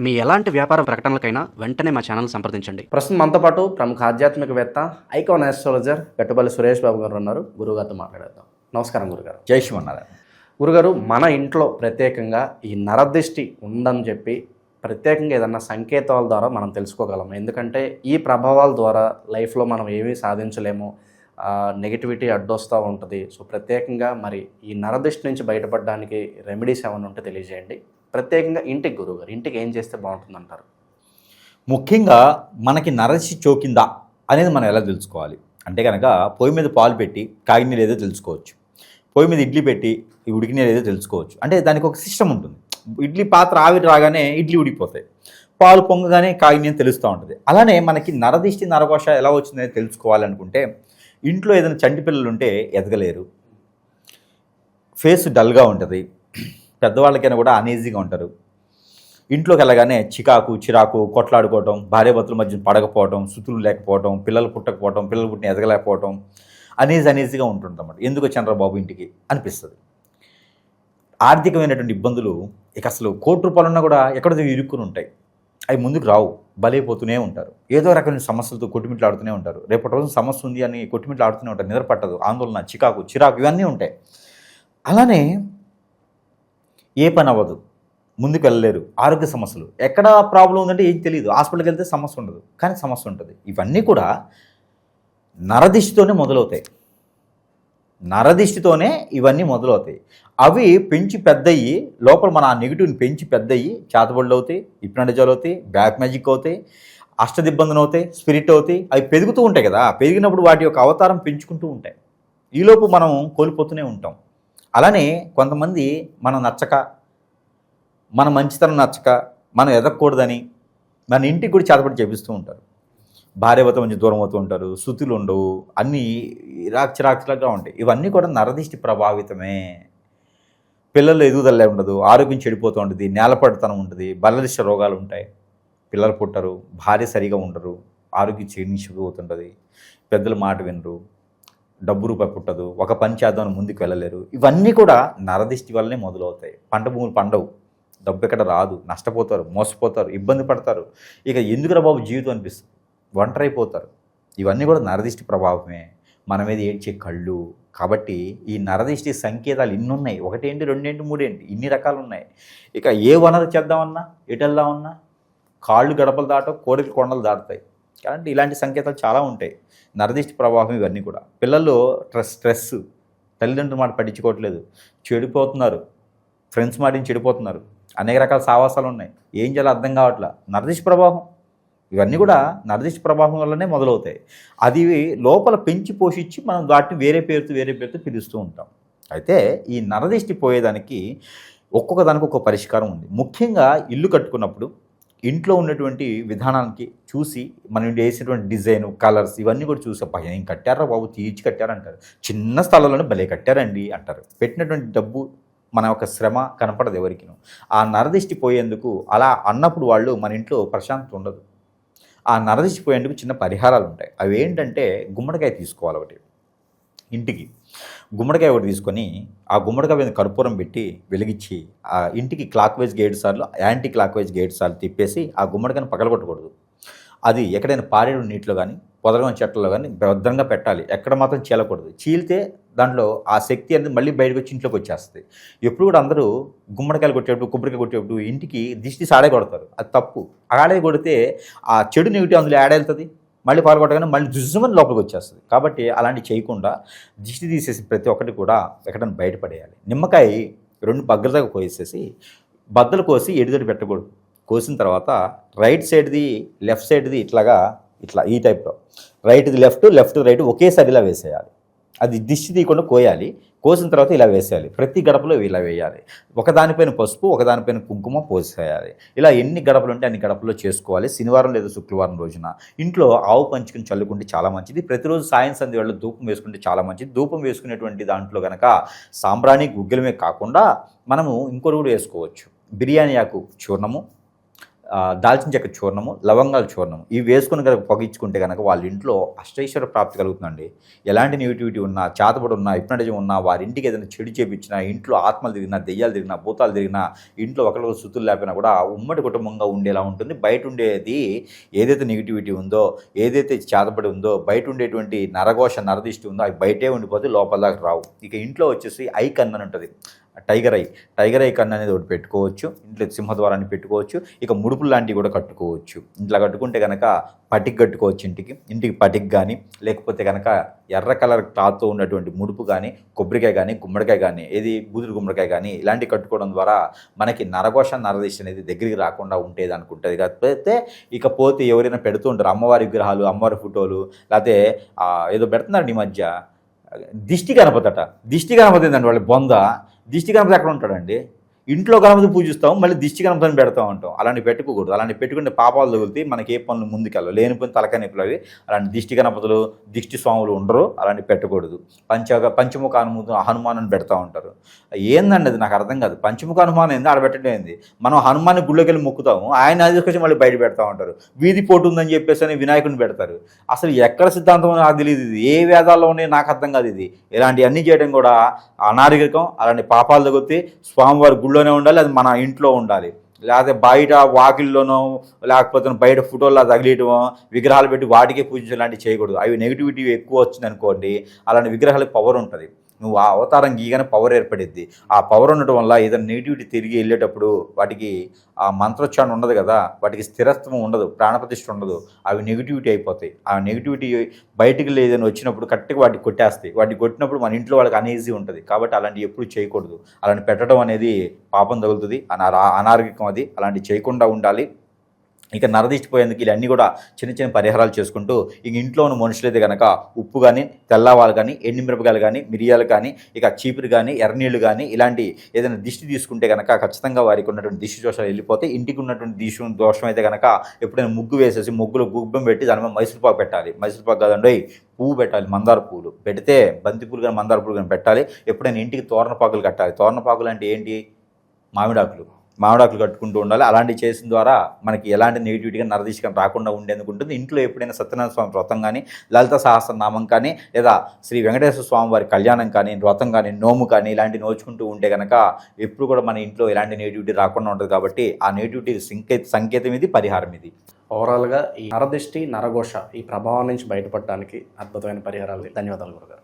మీ ఎలాంటి వ్యాపార ప్రకటనలకైనా వెంటనే మా ఛానల్ సంప్రదించండి. ప్రస్తుతం మనతో పాటు ప్రముఖ ఆధ్యాత్మికవేత్త ఐకాన్ ఆస్ట్రాలజర్ గట్టుపల్లి సురేష్ బాబు గారు ఉన్నారు. గురుగారితో మాట్లాడేద్దాం. నమస్కారం గురుగారు. జై శ్రీమన్నారాయణ. గురుగారు, మన ఇంట్లో ప్రత్యేకంగా ఈ నరదిష్టి ఉందని చెప్పి ప్రత్యేకంగా ఏదన్నా సంకేతాల ద్వారా మనం తెలుసుకోగలం. ఎందుకంటే ఈ ప్రభావాల ద్వారా లైఫ్లో మనం ఏమీ సాధించలేము, నెగిటివిటీ అడ్డొస్తూ ఉంటుంది. సో ప్రత్యేకంగా మరి ఈ నరదిష్టి నుంచి బయటపడడానికి రెమెడీస్ ఏమైనా ఉంటే తెలియజేయండి. ప్రత్యేకంగా ఇంటికి గురుగారు, ఇంటికి ఏం చేస్తే బాగుంటుంది అంటారు? ముఖ్యంగా మనకి నరసి చోకిందా అనేది మనం ఎలా తెలుసుకోవాలి అంటే కనుక పొయ్యి మీద పాలు పెట్టి కాగిన లేదో తెలుసుకోవచ్చు, పొయ్యి మీద ఇడ్లీ పెట్టి ఉడికిన లేదో తెలుసుకోవచ్చు. అంటే దానికి ఒక సిస్టమ్ ఉంటుంది. ఇడ్లీ పాత్ర ఆవిరి రాగానే ఇడ్లీ ఉడికిపోతాయి, పాలు పొంగగానే కాగిన తెలుస్తూ ఉంటుంది. అలానే మనకి నరదిష్టి నరఘోష ఎలా వచ్చిందని తెలుసుకోవాలనుకుంటే ఇంట్లో ఏదైనా చంటి పిల్లలు ఉంటే ఎదగలేరు, ఫేస్ డల్గా ఉంటుంది, పెద్దవాళ్ళకైనా కూడా అనీజీగా ఉంటారు, ఇంట్లోకి వెళ్ళగానే చిరాకు కొట్లాడుకోవటం, భార్యాభర్తల మధ్య పడకపోవటం, సుతులు లేకపోవటం, పిల్లలు పుట్టకపోవటం, పిల్లలు పుట్టిన ఎదగలేకపోవటం, అనీజీగా ఉంటుంది అన్నమాట. ఎందుకు చంద్రబాబు ఇంటికి అనిపిస్తుంది. ఆర్థికమైనటువంటి ఇబ్బందులు ఇక అసలు ₹1,00,00,000 ఉన్నా కూడా ఎక్కడో ఇరుక్కుని ఉంటాయి. అవి ముందుకు రావు, బలైపోతూనే ఉంటారు. ఏదో రకమైన సమస్యలతో కొట్టుమిట్లాడుతూనే ఉంటారు. రేపటి రోజు సమస్య ఉంది అని కొట్టుమిట్లాడుతూనే ఉంటారు. నిద్ర పట్టదు, ఆందోళన, చిరాకు ఇవన్నీ ఉంటాయి. అలానే ఏ పని అవ్వదు, ముందుకు వెళ్ళలేరు, ఆరోగ్య సమస్యలు, ఎక్కడ ప్రాబ్లం ఉందంటే ఏం తెలియదు, హాస్పిటల్కి వెళ్తే సమస్య ఉండదు, కానీ సమస్య ఉంటుంది. ఇవన్నీ కూడా నరదిష్టితోనే మొదలవుతాయి. నరదిష్టితోనే ఇవన్నీ మొదలవుతాయి. అవి పెంచి పెద్దయ్యి లోపల మన ఆ నెగిటివ్ని పెంచి పెద్దయ్యి చేతబడులు అవుతాయి, హిప్నటిజాలు అవుతాయి, బ్లాక్ మ్యాజిక్ అవుతాయి, అష్టదిబ్బందులు అవుతాయి, స్పిరిట్ అవుతాయి. అవి పెరుగుతూ ఉంటాయి కదా, పెరిగినప్పుడు వాటి యొక్క అవతారం పెంచుకుంటూ ఉంటాయి. ఈలోపు మనం కోల్పోతూనే ఉంటాం. అలానే కొంతమంది మనం నచ్చక, మన మంచితనం నచ్చక, మనం ఎదగకూడదని మన ఇంటికి కూడా చేతబడి చేపిస్తూ ఉంటారు. భార్యాభర్త నుంచి దూరం అవుతూ ఉంటారు, శృతులు ఉండవు, అన్నీ చిరాకుగా ఉంటాయి. ఇవన్నీ కూడా నరదిష్టి ప్రభావితమే. పిల్లలు ఎదుగుదల ఉండదు, ఆరోగ్యం చెడిపోతూ ఉంటుంది, నేలపడితనం ఉంటుంది, బలదిష్ట రోగాలు ఉంటాయి, పిల్లలు పుట్టరు, భార్య సరిగా ఉండరు, ఆరోగ్యం క్షీణించిపోతుంటుంది, పెద్దల మాట వినరు, డబ్బు రూపాయి పుట్టదు, ఒక పని చేద్దామని ముందుకు వెళ్ళలేరు. ఇవన్నీ కూడా నరదిష్టి వల్లనే మొదలవుతాయి. పంట భూములు పండవు, డబ్బు ఎక్కడ రాదు, నష్టపోతారు, మోసపోతారు, ఇబ్బంది పడతారు. ఇక ఎందుకురా బాబు జీవితం అనిపిస్తుంది, ఒంటరైపోతారు. ఇవన్నీ కూడా నరదిష్టి ప్రభావమే. మన మీద ఏడ్చే కళ్ళు. కాబట్టి ఈ నరదిష్టి సంకేతాలు ఇన్నున్నాయి. 1 ఏంటి, 2 ఏంటి, 3 ఏంటి, ఇన్ని రకాలు ఉన్నాయి. ఇక ఏ వనరు చేద్దామన్నా, ఎటు వెళ్దామన్నా కాళ్ళు గడపలు దాటవు, కోరికలు కొండలు దాటుతాయి. కాబట్టి ఇలాంటి సంకేతాలు చాలా ఉంటాయి. నరదిష్టి ప్రభావం ఇవన్నీ కూడా. పిల్లల్లో స్ట్రెస్, తల్లిదండ్రుల మాట పట్టించుకోవట్లేదు, చెడిపోతున్నారు, ఫ్రెండ్స్ మాటిని చెడిపోతున్నారు, అనేక రకాల సావాసాలు ఉన్నాయి, ఏం చేయాలో అర్థం కావట్లా. నరదిష్టి ప్రభావం ఇవన్నీ కూడా నరదిష్టి ప్రభావం వల్లనే మొదలవుతాయి. అది లోపల పెంచి పోషించి మనం వాటిని వేరే పేరుతో పిలుస్తూ ఉంటాం. అయితే ఈ నరదిష్టి పోయేదానికి ఒక్కొక్క దానికి ఒక్కొక్క పరిష్కారం ఉంది. ముఖ్యంగా ఇల్లు కట్టుకున్నప్పుడు ఇంట్లో ఉన్నటువంటి విధానానికి చూసి మనం వేసేటువంటి డిజైన్, కలర్స్ ఇవన్నీ కూడా చూసి ఏం కట్టారా బాబు, తీర్చి కట్టారంటారు. చిన్న స్థలంలోనే భలే కట్టారండి అంటారు. పెట్టినటువంటి డబ్బు, మన యొక్క శ్రమ కనపడదు ఎవరికి. ఆ నరదిష్టి పోయేందుకు అలా అన్నప్పుడు వాళ్ళు మన ఇంట్లో ప్రశాంతత ఉండదు. ఆ నరదిష్టి పోయేందుకు చిన్న పరిహారాలు ఉంటాయి. అవి ఏంటంటే గుమ్మడికాయ తీసుకోవాలి ఒకటి, ఇంటికి గుమ్మడికాయ ఒకటి తీసుకొని ఆ గుమ్మడికాయ మీద కర్పూరం పెట్టి వెలిగించి ఆ ఇంటికి క్లాక్ వైజ్ 7 సార్లు, యాంటీ క్లాక్ వైజ్ 7 సార్లు తిప్పేసి ఆ గుమ్మడికాయను పగలగొట్టకూడదు. అది ఎక్కడైనా పారేడు నీటిలో కానీ పొదలమైన చెట్లలో కానీ భద్రంగా పెట్టాలి. ఎక్కడ మాత్రం చీలకూడదు. చీలితే దాంట్లో ఆ శక్తి అనేది మళ్ళీ బయటకు వచ్చి ఇంట్లోకి వచ్చేస్తుంది. ఎప్పుడు కూడా అందరూ గుమ్మడికాయలు కొట్టేటప్పుడు, కొబ్బరికాయ కొట్టేటప్పుడు ఇంటికి దిష్టి ఆడే కొడతారు. అది తప్పు. ఆడే కొడితే ఆ చెడు నెగిటివ్ అందులో యాడ్ అవుతుంది, మళ్ళీ పాల్గొట్టగానే మళ్ళీ దుస్సుమని లోపలికి వచ్చేస్తుంది. కాబట్టి అలాంటివి చేయకుండా దిష్టి తీసేసి ప్రతి ఒక్కటి కూడా ఎక్కడైనా బయటపడేయాలి. నిమ్మకాయ 2 బగ్గల దాకా కోసేసి బద్దలు కోసి ఎడిదొడి పెట్టకూడదు. కోసిన తర్వాత రైట్ సైడ్ది, లెఫ్ట్ సైడ్ది ఇట్లా ఈ టైప్లో, రైట్ది లెఫ్ట్, లెఫ్ట్ రైట్ ఒకేసారి ఇలా వేసేయాలి. అది దిష్టి తీయకుండా కోయాలి. కోసిన తర్వాత ఇలా వేసేయాలి. ప్రతి గడపలో ఇలా వేయాలి. ఒకదానిపైన పసుపు, ఒకదానిపైన కుంకుమ పోసేయాలి. ఇలా ఎన్ని గడపలు ఉంటే అన్ని గడపల్లో చేసుకోవాలి. శనివారం లేదా శుక్రవారం రోజున ఇంట్లో ఆవు పంచుకుని చల్లుకుంటే చాలా మంచిది. ప్రతిరోజు సాయం సంధ్య వేళ ధూపం వేసుకుంటే చాలా మంచిది. ధూపం వేసుకునేటువంటి దాంట్లో కనుక సాంబ్రాణి, గుగ్గిలమే కాకుండా మనము ఇంకోటి కూడా వేసుకోవచ్చు. బిర్యానీ ఆకు చూర్ణము, దాల్చిన చెక్క చూర్ణము, లవంగాల చూర్ణము ఇవి వేసుకుని కనుక పొగించుకుంటే కనుక వాళ్ళ ఇంట్లో అష్టైశ్వర్య ప్రాప్తి కలుగుతుందండి. ఎలాంటి నెగిటివిటీ ఉన్నా, చేతబడి ఉన్నా, హిప్నటిజం ఉన్నా, వారి ఇంటికి ఏదైనా చెడు చేపించినా, ఇంట్లో ఆత్మలు తిరిగినా, దెయ్యాలు తిరిగినా, భూతాలు తిరిగినా, ఇంట్లో ఒకరికి సుతులు లేకపోయినా కూడా ఉమ్మడి కుటుంబంగా ఉండేలా ఉంటుంది. బయట ఉండేది ఏదైతే నెగిటివిటీ ఉందో, ఏదైతే చేతబడి ఉందో, బయట ఉండేటువంటి నరఘోష, నరదిష్టి ఉందో అవి బయటే ఉండిపోతే లోపల దాకా రావు. ఇక ఇంట్లో వచ్చేసి ఐ కన్ను అని ఉంటుంది, టైగర్ ఐ కన్ను అనేది ఒకటి పెట్టుకోవచ్చు. ఇంట్లో సింహద్వారాన్ని పెట్టుకోవచ్చు. ఇక ముడుపులు లాంటివి కూడా కట్టుకోవచ్చు. ఇంట్లో కట్టుకుంటే కనుక పటిక్ కట్టుకోవచ్చు. ఇంటికి పటిక్ కానీ, లేకపోతే కనుక ఎర్ర కలర్ క్లాత్తో ఉన్నటువంటి ముడుపు కానీ, కొబ్బరికాయ కానీ, గుమ్మడికాయ కానీ, ఏది బూదురు గుమ్మడికాయ కానీ ఇలాంటివి కట్టుకోవడం ద్వారా మనకి నరఘోష, నరదిష్టి అనేది దగ్గరికి రాకుండా ఉండేది అనుకుంటుంది. కాకపోతే ఇకపోతే ఎవరైనా పెడుతూ ఉంటారు అమ్మవారి విగ్రహాలు, అమ్మవారి ఫోటోలు, లేకపోతే ఏదో పెడుతున్నారండి ఈ మధ్య దిష్టి గణపతి ఏంటండి వాళ్ళ బొంద. దిష్టి గణపతి ఎక్కడ ఉంటాడండి? ఇంట్లో గణపతి పూజిస్తాం, మళ్ళీ దిష్టి గణపతిని పెడతా ఉంటాం. అలాంటివి పెట్టుకోకూడదు. అలాంటి పెట్టుకుంటే పాపాలు తగులుతాయి, మనకి ఏ పనులు ముందుకెళ్ళవు, లేనిపోయిన తలకాయ నొప్పులు అవి. అలాంటి దిష్టి గణపతులు, దిష్టి స్వాములు ఉండరు, అలాంటివి పెట్టకూడదు. పంచముఖ హనుమాన్ పెడతా ఉంటారు. ఏందండి అది నాకు అర్థం కాదు. పంచముఖ హనుమాన్ ఏంది ఆడబెట్టడం ఏంది? మనం హనుమాన్ గుళ్ళోకి వెళ్ళి మొక్కుతాము, ఆయన తీసుకొచ్చి మళ్ళీ బయట పెడతా ఉంటారు. వీధి పోటు ఉందని చెప్పేసి అని వినాయకుడిని పెడతారు. అసలు ఎక్కడ సిద్ధాంతం నాకు తెలియదు. ఇది ఏ వేదాల్లో ఉన్నాయి నాకు అర్థం కాదు. ఇది ఇలాంటివన్నీ చేయడం కూడా అనాగరికం. అలాంటి పాపాలు తగ్గుతాయి. స్వామివారి గుళ్ళోనే ఉండాలి, అది మన ఇంట్లో ఉండాలి. లేకపోతే బయట వాకిల్లోనో లేకపోతే బయట ఫోటోల్లో తగిలియటమో, విగ్రహాలు పెట్టి వాటికే పూజించడం లాంటివి చేయకూడదు. అవి నెగిటివిటీ ఎక్కువ వచ్చింది అనుకోండి, అలాంటి విగ్రహాలకు పవర్ ఉంటుంది. నువ్వు ఆ అవతారం గీయగానే పవర్ ఏర్పడిద్ది. ఆ పవర్ ఉండటం వల్ల ఏదైనా నెగిటివిటీ తిరిగి వెళ్ళేటప్పుడు వాటికి ఆ మంత్రోచ్చారణ ఉండదు కదా, వాటికి స్థిరత్వం ఉండదు, ప్రాణప్రతిష్ఠ ఉండదు. అవి నెగిటివిటీ అయిపోతాయి. ఆ నెగిటివిటీ బయటికి ఏదైనా వచ్చినప్పుడు కరెక్ట్గా వాటికి కొట్టేస్తాయి. వాటికి కొట్టినప్పుడు మన ఇంట్లో వాళ్ళకి అనీజీ ఉంటుంది. కాబట్టి అలాంటివి ఎప్పుడు చేయకూడదు. అలాంటి పెట్టడం అనేది పాపం తగులుతుంది, అనారోగ్యం. అది అలాంటివి చేయకుండా ఉండాలి. ఇక నరదిష్టి పోయేందుకు ఇవన్నీ కూడా చిన్న చిన్న పరిహారాలు చేసుకుంటూ, ఇంక ఇంట్లో ఉన్న మనుషులైతే కనుక ఉప్పు కానీ, తెల్లవాళ్ళు కానీ, ఎండుమిరపకాయలు కానీ, మిరియాలు కానీ, ఇక చీపురు కానీ, ఎర్రనీళ్ళు కానీ ఇలాంటి ఏదైనా దిష్టి తీసుకుంటే కనుక ఖచ్చితంగా వారికి ఉన్నటువంటి దిష్టి దోషాలు వెళ్ళిపోతే. ఇంటికి ఉన్నటువంటి దిష్టి దోషం అయితే కనుక ఎప్పుడైనా ముగ్గు వేసేసి ముగ్గులో గుబ్బం పెట్టి దాని మీద మైసూరుపాకు పెట్టాలి. మైసూరుపాకు కాదండి, పువ్వు పెట్టాలి. మందార పువ్వులు పెడితే బంతి పూలు కానీ, మందార పూలు కానీ పెట్టాలి. ఎప్పుడైనా ఇంటికి తోరణపాకులు కట్టాలి. తోరణపాకులు అంటే ఏంటి? మామిడాకులు కట్టుకుంటూ ఉండాలి. అలాంటివి చేసిన ద్వారా మనకి ఎలాంటి నెగిటివిటీగా, నరదిష్టిగా రాకుండా ఉండేందుకు ఉంటుంది. ఇంట్లో ఎప్పుడైనా సత్యనారాయణ స్వామి వ్రతం కానీ, లలిత సహస్రనామం కానీ, లేదా శ్రీ వెంకటేశ్వర స్వామి వారి కళ్యాణం కానీ, వ్రతం కానీ, నోము కానీ ఇలాంటివి నోచుకుంటూ ఉంటే కనుక ఎప్పుడు కూడా మన ఇంట్లో ఎలాంటి నెగిటివిటీ రాకుండా ఉంటుంది. కాబట్టి ఆ నెగిటివిటీ సంకేతం ఇది, పరిహారం ఇది. ఓవరాల్గా ఈ నరదిష్టి, నరఘోష ఈ ప్రభావం నుంచి బయటపడడానికి అద్భుతమైన పరిహారాలు. ధన్యవాదాలు గురుగారు.